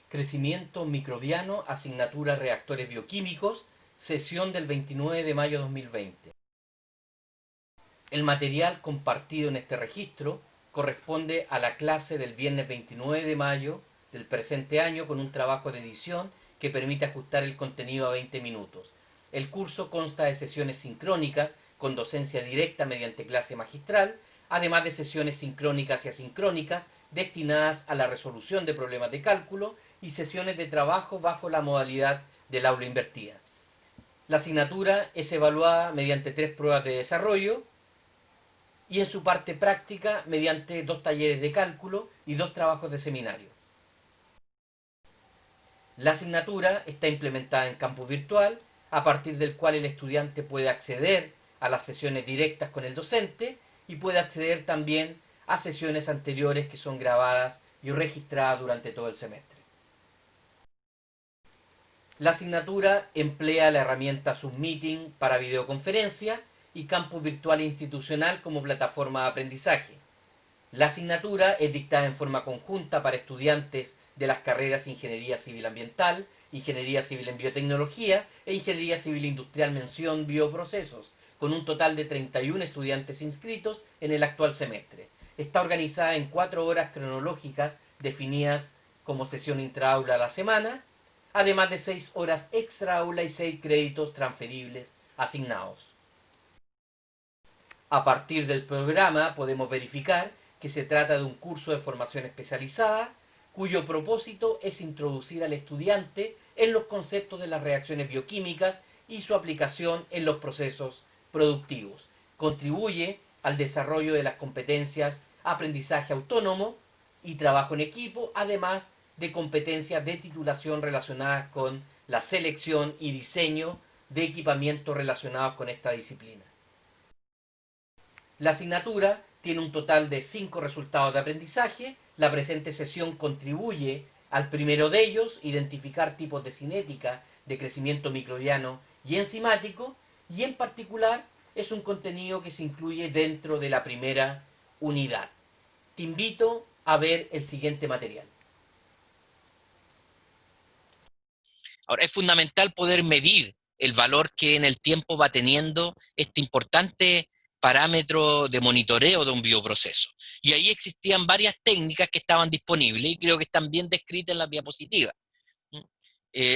Crecimiento microbiano, asignatura Reactores Bioquímicos, sesión del 29 de mayo de 2020. El material compartido en este registro corresponde a la clase del viernes 29 de mayo del presente año con un trabajo de edición que permite ajustar el contenido a 20 minutos. El curso consta de sesiones sincrónicas con docencia directa mediante clase magistral, además de sesiones sincrónicas y asincrónicas destinadas a la resolución de problemas de cálculo y sesiones de trabajo bajo la modalidad del aula invertida. La asignatura es evaluada mediante 3 pruebas de desarrollo y en su parte práctica mediante 2 talleres de cálculo y 2 trabajos de seminario. La asignatura está implementada en campus virtual, a partir del cual el estudiante puede acceder a las sesiones directas con el docente y puede acceder también a sesiones anteriores que son grabadas y registradas durante todo el semestre. La asignatura emplea la herramienta Submeeting para videoconferencia y campus virtual institucional como plataforma de aprendizaje. La asignatura es dictada en forma conjunta para estudiantes de las carreras Ingeniería Civil Ambiental, Ingeniería Civil en Biotecnología e Ingeniería Civil Industrial mención Bioprocesos, con un total de 31 estudiantes inscritos en el actual semestre. Está organizada en 4 horas cronológicas definidas como sesión intraaula a la semana, además de 6 horas extra aula y 6 créditos transferibles asignados. A partir del programa podemos verificar que se trata de un curso de formación especializada cuyo propósito es introducir al estudiante en los conceptos de las reacciones bioquímicas y su aplicación en los procesos productivos. Contribuye al desarrollo de las competencias aprendizaje autónomo y trabajo en equipo, además de competencias de titulación relacionadas con la selección y diseño de equipamientos relacionados con esta disciplina. La asignatura tiene un total de 5 resultados de aprendizaje. La presente sesión contribuye al primero de ellos, identificar tipos de cinética, de crecimiento microbiano y enzimático, y en particular es un contenido que se incluye dentro de la primera unidad. Te invito a ver el siguiente material. Ahora, es fundamental poder medir el valor que en el tiempo va teniendo este importante parámetro de monitoreo de un bioproceso. Y ahí existían varias técnicas que estaban disponibles y creo que están bien descritas en las diapositivas.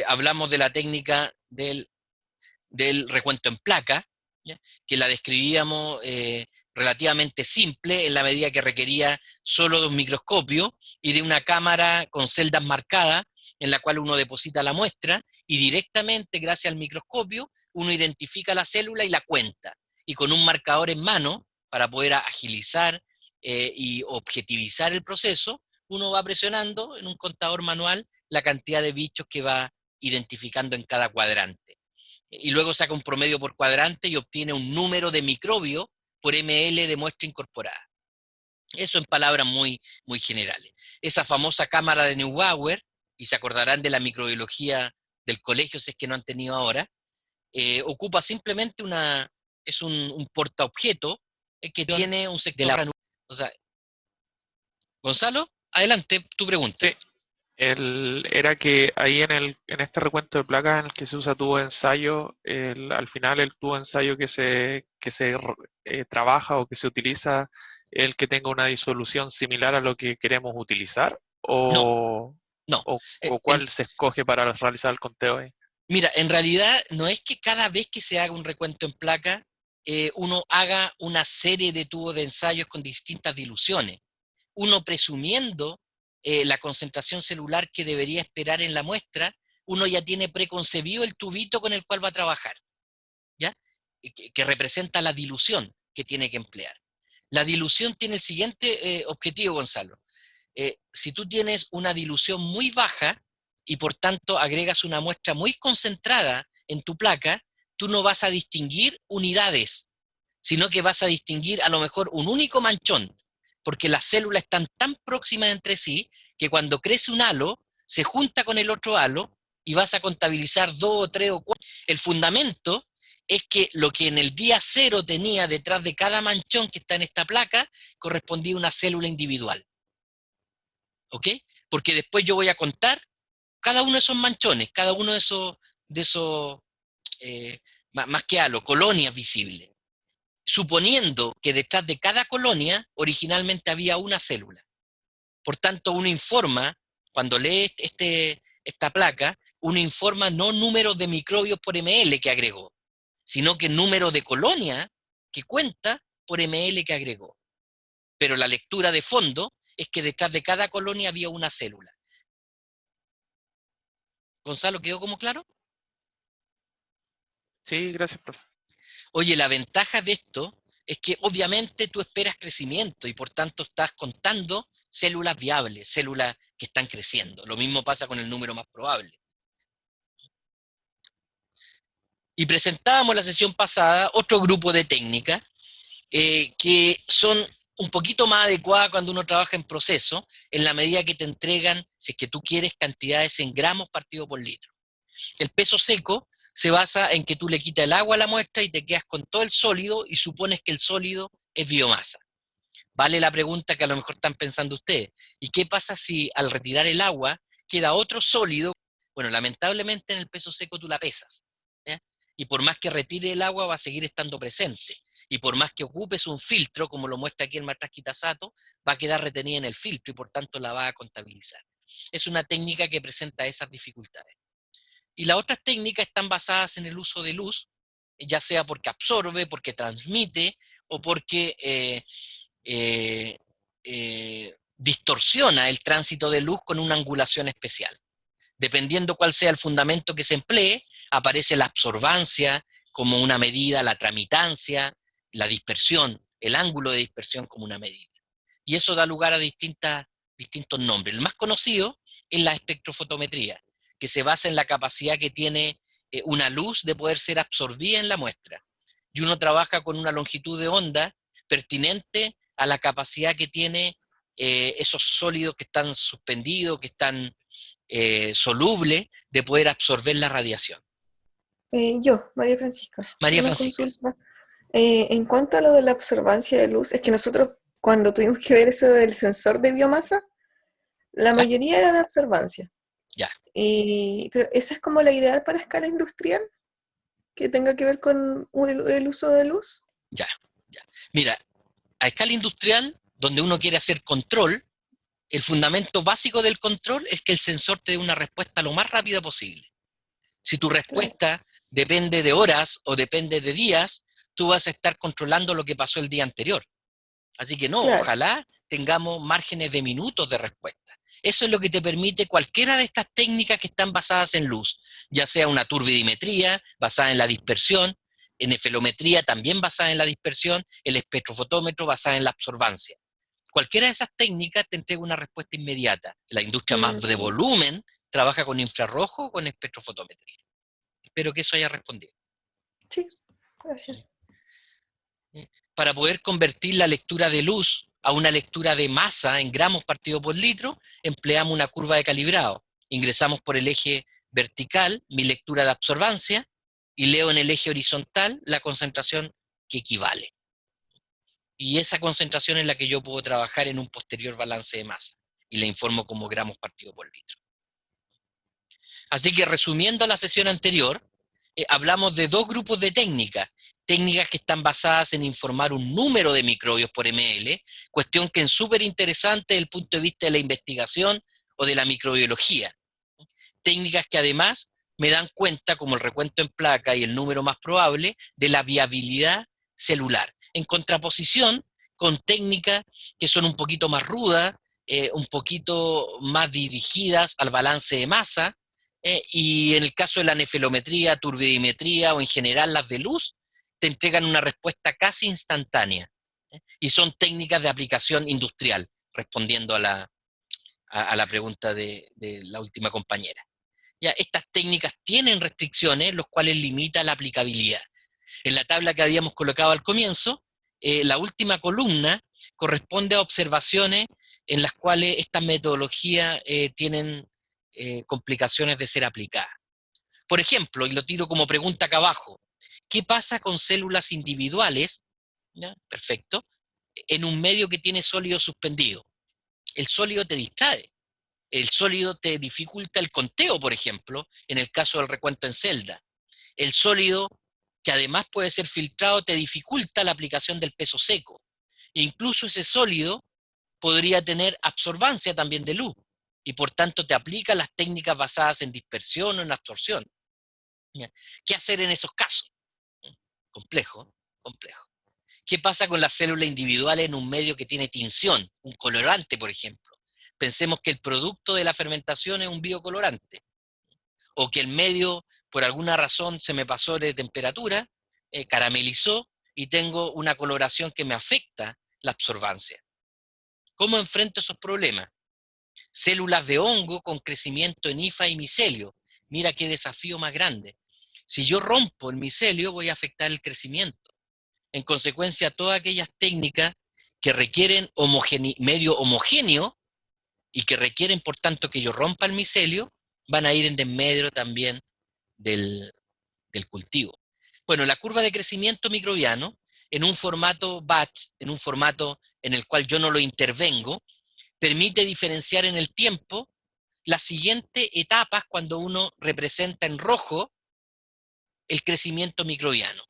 Hablamos de la técnica del recuento en placa, ¿ya? Que la describíamos relativamente simple en la medida que requería solo de un microscopio y de una cámara con celdas marcadas en la cual uno deposita la muestra y directamente, gracias al microscopio, uno identifica la célula y la cuenta. Y con un marcador en mano, para poder agilizar y objetivizar el proceso, uno va presionando en un contador manual la cantidad de bichos que va identificando en cada cuadrante. Y luego saca un promedio por cuadrante y obtiene un número de microbio por ml de muestra incorporada. Eso en palabras muy, muy generales. Esa famosa cámara de Neubauer, y se acordarán de la microbiología del colegio si es que no han tenido ahora, ocupa simplemente es un portaobjeto que tiene un sector de la... O sea, Gonzalo, adelante, tu pregunta. Sí, era que ahí en este recuento de placas en el que se usa tubo de ensayo, al final el tubo de ensayo que se trabaja o que se utiliza, el que tenga una disolución similar a lo que queremos utilizar, No, no. o cuál se escoge para realizar el conteo ahí. Mira, en realidad no es que cada vez que se haga un recuento en placa, uno haga una serie de tubos de ensayos con distintas diluciones. Uno presumiendo la concentración celular que debería esperar en la muestra, uno ya tiene preconcebido el tubito con el cual va a trabajar, ¿ya? Que representa la dilución que tiene que emplear. La dilución tiene el siguiente objetivo, Gonzalo. Si tú tienes una dilución muy baja y por tanto agregas una muestra muy concentrada en tu placa, tú no vas a distinguir unidades, sino que vas a distinguir a lo mejor un único manchón, porque las células están tan próximas entre sí que cuando crece un halo, se junta con el otro halo y vas a contabilizar 2 o 3 o 4. El fundamento es que lo que en el día cero tenía detrás de cada manchón que está en esta placa correspondía a una célula individual. ¿Ok? Porque después yo voy a contar cada uno de esos manchones, cada uno de esos más que halo, colonias visibles, suponiendo que detrás de cada colonia originalmente había una célula. Por tanto, uno informa, cuando lee esta placa, uno informa no números de microbios por ml que agregó, sino que número de colonia que cuenta por ml que agregó. Pero la lectura de fondo es que detrás de cada colonia había una célula. Gonzalo, ¿quedó como claro? Sí, gracias, profe. Oye, la ventaja de esto es que obviamente tú esperas crecimiento y por tanto estás contando células viables, células que están creciendo. Lo mismo pasa con el número más probable. Y presentábamos la sesión pasada otro grupo de técnicas que son un poquito más adecuadas cuando uno trabaja en proceso, en la medida que te entregan, si es que tú quieres, cantidades en gramos partido por litro. El peso seco se basa en que tú le quitas el agua a la muestra y te quedas con todo el sólido y supones que el sólido es biomasa. Vale la pregunta que a lo mejor están pensando ustedes. ¿Y qué pasa si al retirar el agua queda otro sólido? Bueno, lamentablemente en el peso seco tú la pesas, ¿ya? Y por más que retire el agua va a seguir estando presente. Y por más que ocupes un filtro, como lo muestra aquí el Maestro Kitasato, va a quedar retenida en el filtro y por tanto la va a contabilizar. Es una técnica que presenta esas dificultades. Y las otras técnicas están basadas en el uso de luz, ya sea porque absorbe, porque transmite o porque distorsiona el tránsito de luz con una angulación especial. Dependiendo cuál sea el fundamento que se emplee, aparece la absorbancia como una medida, la tramitancia, la dispersión, el ángulo de dispersión como una medida. Y eso da lugar a distintos nombres. El más conocido es la espectrofotometría, que se basa en la capacidad que tiene una luz de poder ser absorbida en la muestra. Y uno trabaja con una longitud de onda pertinente a la capacidad que tiene esos sólidos que están suspendidos, que están solubles, de poder absorber la radiación. María Francisca, María una Francisca. consulta. En cuanto a lo de la observancia de luz, es que nosotros cuando tuvimos que ver eso del sensor de biomasa, la ¿Ya? mayoría era de observancia. Ya. Pero esa es como la ideal para escala industrial, que tenga que ver con el uso de luz. Ya. Mira, a escala industrial, donde uno quiere hacer control, el fundamento básico del control es que el sensor te dé una respuesta lo más rápida posible. Si tu respuesta depende de horas o depende de días, tú vas a estar controlando lo que pasó el día anterior. Así que no, Claro. ojalá tengamos márgenes de minutos de respuesta. Eso es lo que te permite cualquiera de estas técnicas que están basadas en luz, ya sea una turbidimetría basada en la dispersión, enefelometría también basada en la dispersión, el espectrofotómetro basada en la absorbancia. Cualquiera de esas técnicas te entrega una respuesta inmediata. La industria más de volumen trabaja con infrarrojo o con espectrofotometría. Espero que eso haya respondido. Sí, gracias. Para poder convertir la lectura de luz a una lectura de masa en gramos partido por litro, empleamos una curva de calibrado. Ingresamos por el eje vertical mi lectura de absorbancia y leo en el eje horizontal la concentración que equivale. Y esa concentración es la que yo puedo trabajar en un posterior balance de masa y le informo como gramos partido por litro. Así que resumiendo la sesión anterior, hablamos de dos grupos de técnicas que están basadas en informar un número de microbios por ml, cuestión que es súper interesante desde el punto de vista de la investigación o de la microbiología. Técnicas que además me dan cuenta, como el recuento en placa y el número más probable, de la viabilidad celular, en contraposición con técnicas que son un poquito más rudas, un poquito más dirigidas al balance de masa, y en el caso de la nefelometría, turbidimetría o en general las de luz, te entregan una respuesta casi instantánea. Y son técnicas de aplicación industrial, respondiendo a la pregunta de la última compañera. Ya, estas técnicas tienen restricciones, los cuales limitan la aplicabilidad. En la tabla que habíamos colocado al comienzo, la última columna corresponde a observaciones en las cuales estas metodologías tienen complicaciones de ser aplicadas. Por ejemplo, y lo tiro como pregunta acá abajo, ¿qué pasa con células individuales, ¿ya? Perfecto, en un medio que tiene sólido suspendido? El sólido te distrae. El sólido te dificulta el conteo, por ejemplo, en el caso del recuento en celda. El sólido, que además puede ser filtrado, te dificulta la aplicación del peso seco. E incluso ese sólido podría tener absorbancia también de luz, y por tanto te aplica las técnicas basadas en dispersión o en absorción. ¿Qué hacer en esos casos? Complejo, complejo. ¿Qué pasa con las células individuales en un medio que tiene tinción, un colorante, por ejemplo? Pensemos que el producto de la fermentación es un biocolorante, o que el medio, por alguna razón, se me pasó de temperatura, caramelizó, y tengo una coloración que me afecta la absorbancia. ¿Cómo enfrento esos problemas? Células de hongo con crecimiento en hifa y micelio. Mira qué desafío más grande. Si yo rompo el micelio, voy a afectar el crecimiento. En consecuencia, todas aquellas técnicas que requieren medio homogéneo y que requieren, por tanto, que yo rompa el micelio, van a ir en desmedro también del cultivo. Bueno, la curva de crecimiento microbiano, en un formato batch, en un formato en el cual yo no lo intervengo, permite diferenciar en el tiempo las siguientes etapas cuando uno representa en rojo el crecimiento microbiano.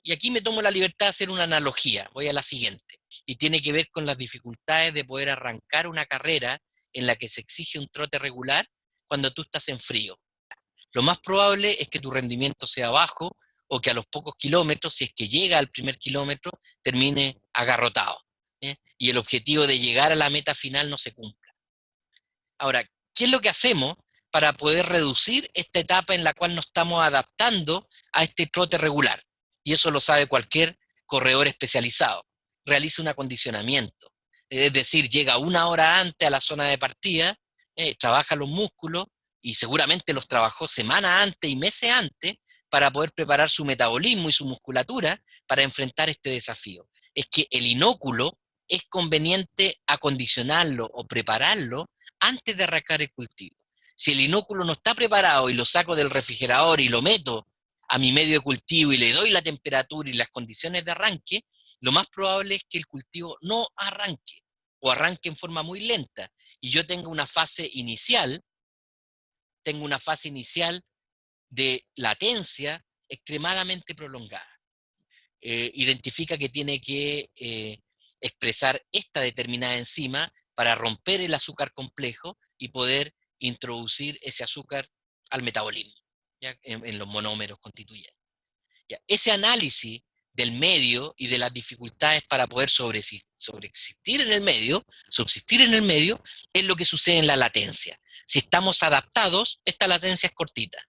Y aquí me tomo la libertad de hacer una analogía, voy a la siguiente, y tiene que ver con las dificultades de poder arrancar una carrera en la que se exige un trote regular cuando tú estás en frío. Lo más probable es que tu rendimiento sea bajo, o que a los pocos kilómetros, si es que llega al primer kilómetro, termine agarrotado, y el objetivo de llegar a la meta final no se cumpla. Ahora, ¿qué es lo que hacemos para poder reducir esta etapa en la cual nos estamos adaptando a este trote regular? Y eso lo sabe cualquier corredor especializado. Realiza un acondicionamiento, es decir, llega una hora antes a la zona de partida, trabaja los músculos, y seguramente los trabajó semanas antes y meses antes para poder preparar su metabolismo y su musculatura para enfrentar este desafío. Es que el inóculo es conveniente acondicionarlo o prepararlo antes de arrancar el cultivo. Si el inóculo no está preparado y lo saco del refrigerador y lo meto a mi medio de cultivo y le doy la temperatura y las condiciones de arranque, lo más probable es que el cultivo no arranque, o arranque en forma muy lenta, y yo tenga una fase inicial de latencia extremadamente prolongada. Identifica que tiene que expresar esta determinada enzima para romper el azúcar complejo y poder introducir ese azúcar al metabolismo, ¿ya? En los monómeros constituyentes. ¿Ya? Ese análisis del medio y de las dificultades para poder subsistir en el medio, es lo que sucede en la latencia. Si estamos adaptados, esta latencia es cortita.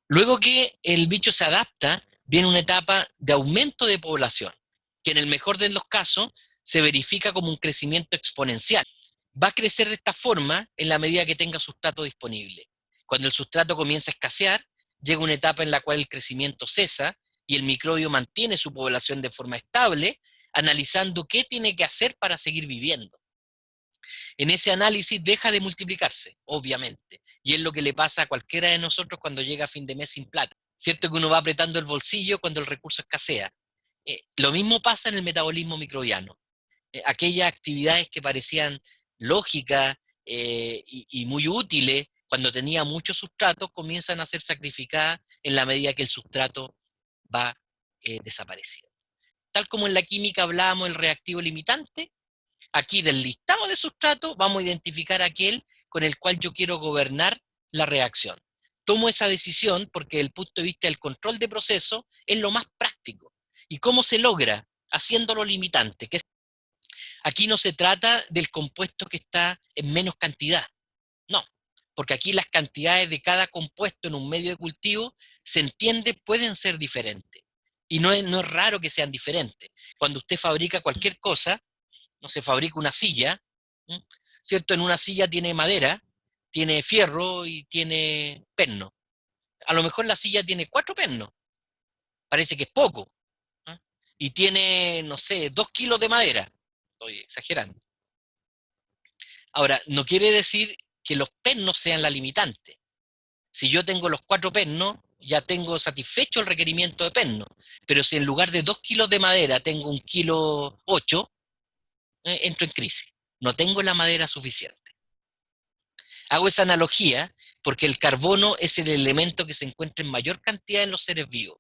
Luego que el bicho se adapta, viene una etapa de aumento de población, que en el mejor de los casos se verifica como un crecimiento exponencial. Va a crecer de esta forma en la medida que tenga sustrato disponible. Cuando el sustrato comienza a escasear, llega una etapa en la cual el crecimiento cesa y el microbio mantiene su población de forma estable, analizando qué tiene que hacer para seguir viviendo. En ese análisis deja de multiplicarse, obviamente, y es lo que le pasa a cualquiera de nosotros cuando llega a fin de mes sin plata. Cierto que uno va apretando el bolsillo cuando el recurso escasea. Lo mismo pasa en el metabolismo microbiano. Aquellas actividades que parecían lógicas y muy útiles cuando tenía mucho sustrato comienzan a ser sacrificadas en la medida que el sustrato va desapareciendo. Tal como en la química hablábamos del reactivo limitante, aquí del listado de sustratos vamos a identificar aquel con el cual yo quiero gobernar la reacción. Tomo esa decisión porque desde el punto de vista del control de proceso es lo más práctico. ¿Y cómo se logra? Haciéndolo limitante. Aquí no se trata del compuesto que está en menos cantidad. No, porque aquí las cantidades de cada compuesto en un medio de cultivo, se entiende, pueden ser diferentes. Y no es raro que sean diferentes. Cuando usted fabrica cualquier cosa, no se fabrica una silla, ¿cierto? En una silla tiene madera, tiene fierro y tiene perno. A lo mejor la silla tiene 4 pernos, parece que es poco, ¿eh? Y tiene, no sé, 2 kilos de madera, estoy exagerando. Ahora, no quiere decir que los pernos sean la limitante. Si yo tengo los 4 pernos, ya tengo satisfecho el requerimiento de perno, pero si en lugar de 2 kilos de madera tengo 1,8 kg, entro en crisis. No tengo la madera suficiente. Hago esa analogía porque el carbono es el elemento que se encuentra en mayor cantidad en los seres vivos,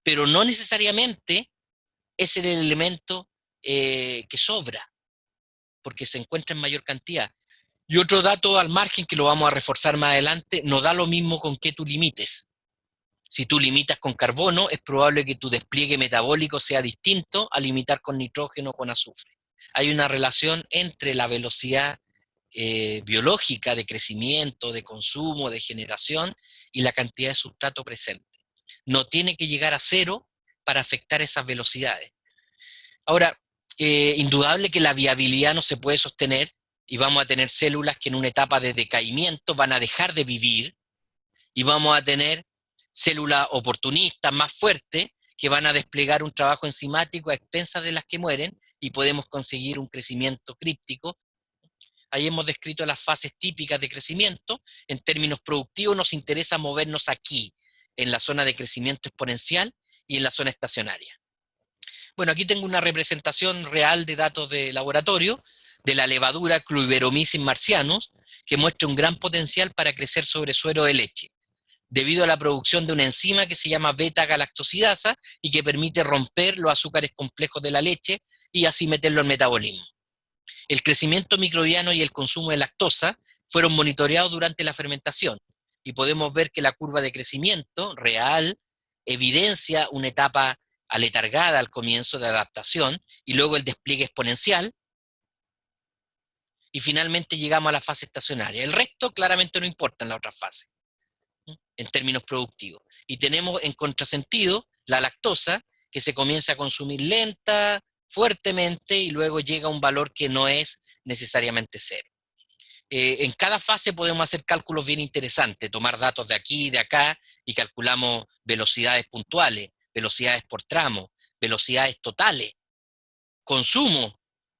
pero no necesariamente es el elemento que sobra, porque se encuentra en mayor cantidad. Y otro dato al margen que lo vamos a reforzar más adelante, no da lo mismo con que tú limites. Si tú limitas con carbono, es probable que tu despliegue metabólico sea distinto a limitar con nitrógeno o con azufre. Hay una relación entre la velocidad biológica de crecimiento, de consumo, de generación y la cantidad de sustrato presente. No tiene que llegar a cero para afectar esas velocidades. Ahora, indudable que la viabilidad no se puede sostener y vamos a tener células que en una etapa de decaimiento van a dejar de vivir y vamos a tener células oportunistas más fuertes que van a desplegar un trabajo enzimático a expensas de las que mueren y podemos conseguir un crecimiento críptico. Ahí hemos descrito las fases típicas de crecimiento. En términos productivos nos interesa movernos aquí, en la zona de crecimiento exponencial y en la zona estacionaria. Bueno, aquí tengo una representación real de datos de laboratorio de la levadura Cluiberomyces marcianus, que muestra un gran potencial para crecer sobre suero de leche, debido a la producción de una enzima que se llama beta-galactosidasa y que permite romper los azúcares complejos de la leche y así meterlo en metabolismo. El crecimiento microbiano y el consumo de lactosa fueron monitoreados durante la fermentación y podemos ver que la curva de crecimiento real evidencia una etapa aletargada al comienzo de adaptación y luego el despliegue exponencial y finalmente llegamos a la fase estacionaria. El resto claramente no importa en la otra fase, en términos productivos. Y tenemos en contrasentido la lactosa, que se comienza a consumir lenta, fuertemente, y luego llega a un valor que no es necesariamente cero. En cada fase podemos hacer cálculos bien interesantes, tomar datos de aquí y de acá, y calculamos velocidades puntuales, velocidades por tramo, velocidades totales, consumos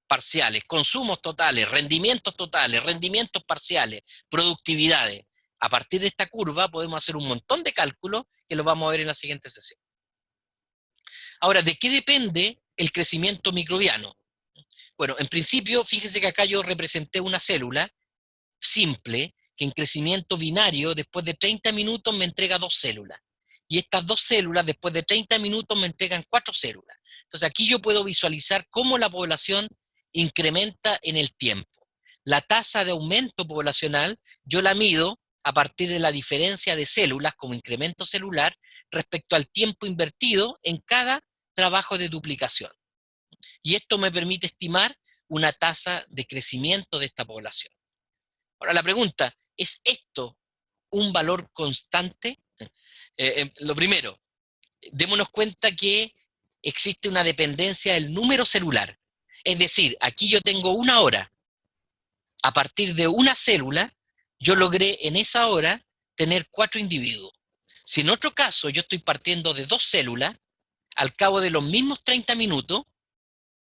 parciales, consumos totales, rendimientos parciales, productividades. A partir de esta curva podemos hacer un montón de cálculos que los vamos a ver en la siguiente sesión. Ahora, ¿de qué depende el crecimiento microbiano? Bueno, en principio, fíjense que acá yo representé una célula simple que en crecimiento binario, después de 30 minutos me entrega 2 células. Y estas 2 células, después de 30 minutos, me entregan 4 células. Entonces aquí yo puedo visualizar cómo la población incrementa en el tiempo. La tasa de aumento poblacional yo la mido a partir de la diferencia de células como incremento celular respecto al tiempo invertido en cada trabajo de duplicación. Y esto me permite estimar una tasa de crecimiento de esta población. Ahora la pregunta, ¿es esto un valor constante? Lo primero, démonos cuenta que existe una dependencia del número celular. Es decir, aquí yo tengo una hora. A partir de una célula, yo logré en esa hora tener 4 individuos. Si en otro caso yo estoy partiendo de 2 células, al cabo de los mismos 30 minutos,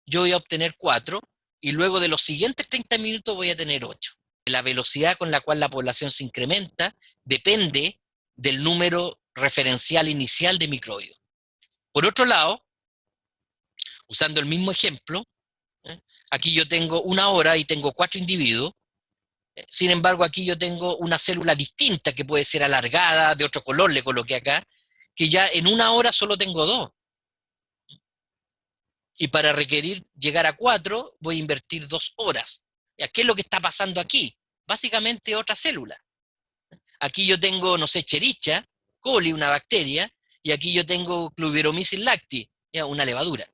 yo voy a obtener 4, y luego de los siguientes 30 minutos voy a tener 8. La velocidad con la cual la población se incrementa depende del número referencial inicial de microbios. Por otro lado, usando el mismo ejemplo, aquí yo tengo una hora y tengo 4 individuos. Sin embargo, aquí yo tengo una célula distinta que puede ser alargada, de otro color le coloqué acá, que ya en una hora solo tengo 2. Y para requerir llegar a 4, voy a invertir 2 horas. ¿Qué es lo que está pasando aquí? Básicamente otra célula. Aquí yo tengo, no sé, Escherichia coli, una bacteria, y aquí yo tengo Cluiberomyces lacti, una levadura.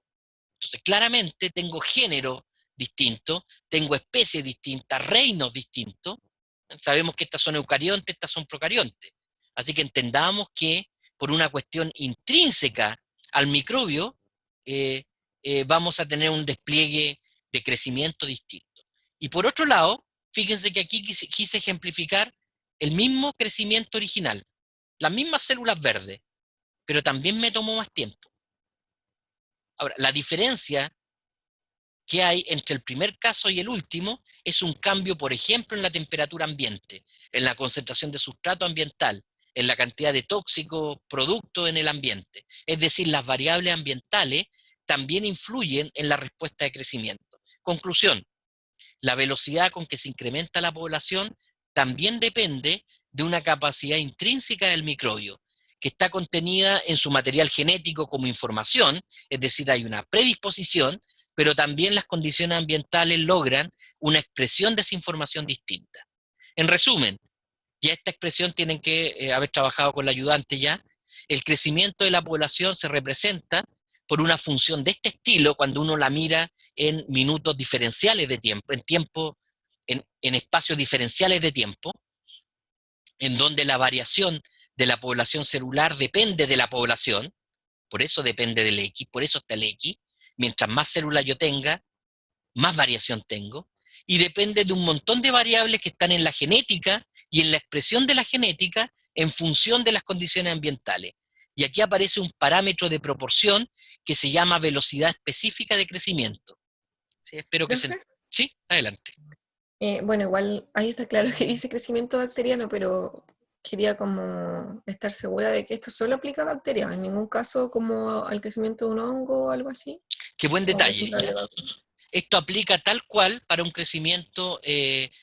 Entonces, claramente tengo género distinto, tengo especies distintas, reinos distintos. Sabemos que estas son eucariontes, estas son procariontes. Así que entendamos que por una cuestión intrínseca al microbio, vamos a tener un despliegue de crecimiento distinto. Y por otro lado, fíjense que aquí quise ejemplificar el mismo crecimiento original, las mismas células verdes, pero también me tomó más tiempo. Ahora, la diferencia que hay entre el primer caso y el último es un cambio, por ejemplo, en la temperatura ambiente, en la concentración de sustrato ambiental, en la cantidad de tóxicos productos en el ambiente. Es decir, las variables ambientales también influyen en la respuesta de crecimiento. Conclusión, la velocidad con que se incrementa la población también depende de una capacidad intrínseca del microbio, que está contenida en su material genético como información, es decir, hay una predisposición, pero también las condiciones ambientales logran una expresión de esa información distinta. En resumen, ya esta expresión tienen que haber trabajado con la ayudante ya, el crecimiento de la población se representa por una función de este estilo cuando uno la mira en minutos diferenciales de tiempo, en espacios diferenciales de tiempo, en donde la variación de la población celular depende de la población, por eso depende del X, por eso está el X, mientras más células yo tenga, más variación tengo, y depende de un montón de variables que están en la genética y en la expresión de la genética en función de las condiciones ambientales. Y aquí aparece un parámetro de proporción que se llama velocidad específica de crecimiento. ¿Sí? Espero que se... Sí, adelante. Bueno, igual ahí está claro que dice crecimiento bacteriano, pero quería como estar segura de que esto solo aplica a bacterias, en ningún caso como al crecimiento de un hongo o algo así. Qué buen detalle. Esto aplica tal cual para un crecimiento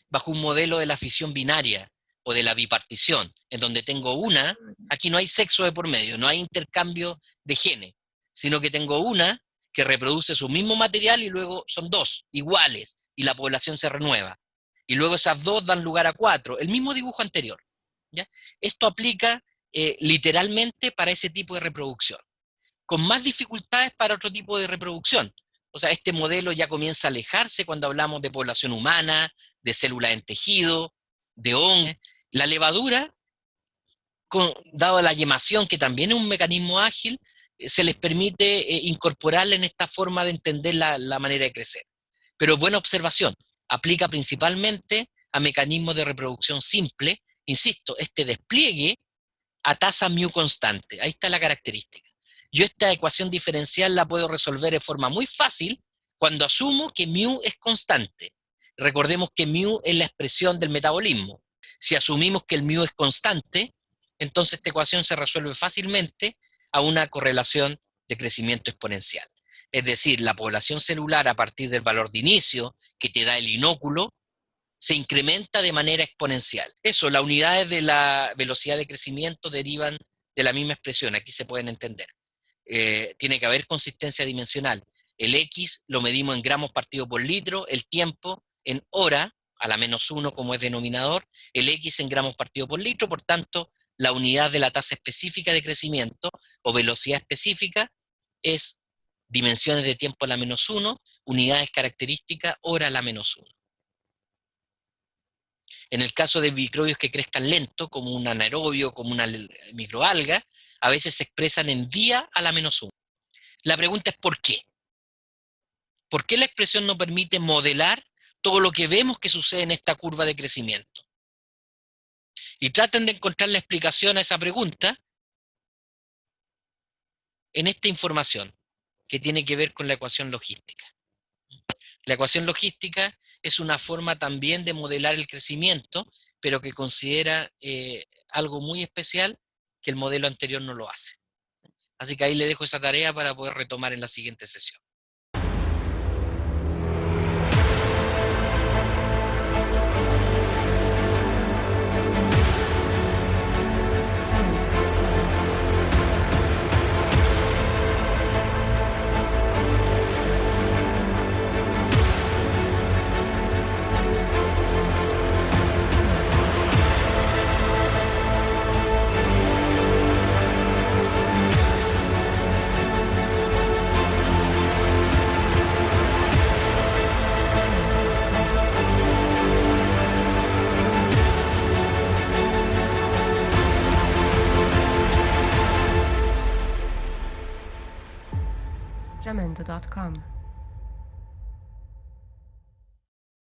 bajo un modelo de la fisión binaria o de la bipartición, en donde tengo una, aquí no hay sexo de por medio, no hay intercambio de genes, sino que tengo una que reproduce su mismo material y luego son dos iguales y la población se renueva. Y luego esas dos dan lugar a 4, el mismo dibujo anterior. ¿Ya? Esto aplica literalmente para ese tipo de reproducción, con más dificultades para otro tipo de reproducción. O sea, este modelo ya comienza a alejarse cuando hablamos de población humana, de células en tejido, de hongos. La levadura, dado la yemación, que también es un mecanismo ágil, se les permite incorporarla en esta forma de entender la manera de crecer. Pero buena observación, aplica principalmente a mecanismos de reproducción simple, insisto, este despliegue a tasa mu constante, ahí está la característica. Yo esta ecuación diferencial la puedo resolver de forma muy fácil cuando asumo que mu es constante. Recordemos que mu es la expresión del metabolismo. Si asumimos que el mu es constante, entonces esta ecuación se resuelve fácilmente a una correlación de crecimiento exponencial. Es decir, la población celular a partir del valor de inicio que te da el inóculo se incrementa de manera exponencial. Eso, las unidades de la velocidad de crecimiento derivan de la misma expresión, aquí se pueden entender. Tiene que haber consistencia dimensional. El X lo medimos en gramos partido por litro, el tiempo en hora, a la -1 como es denominador, el X en gramos partido por litro, por tanto, la unidad de la tasa específica de crecimiento o velocidad específica es dimensiones de tiempo a la -1, unidades características hora a la -1. En el caso de microbios que crezcan lento, como un anaerobio, como una microalga, a veces se expresan en día a la -1. La pregunta es ¿por qué? ¿Por qué la expresión no permite modelar todo lo que vemos que sucede en esta curva de crecimiento? Y traten de encontrar la explicación a esa pregunta en esta información que tiene que ver con la ecuación logística. La ecuación logística es una forma también de modelar el crecimiento, pero que considera algo muy especial que el modelo anterior no lo hace. Así que ahí le dejo esa tarea para poder retomar en la siguiente sesión. Jamendo.com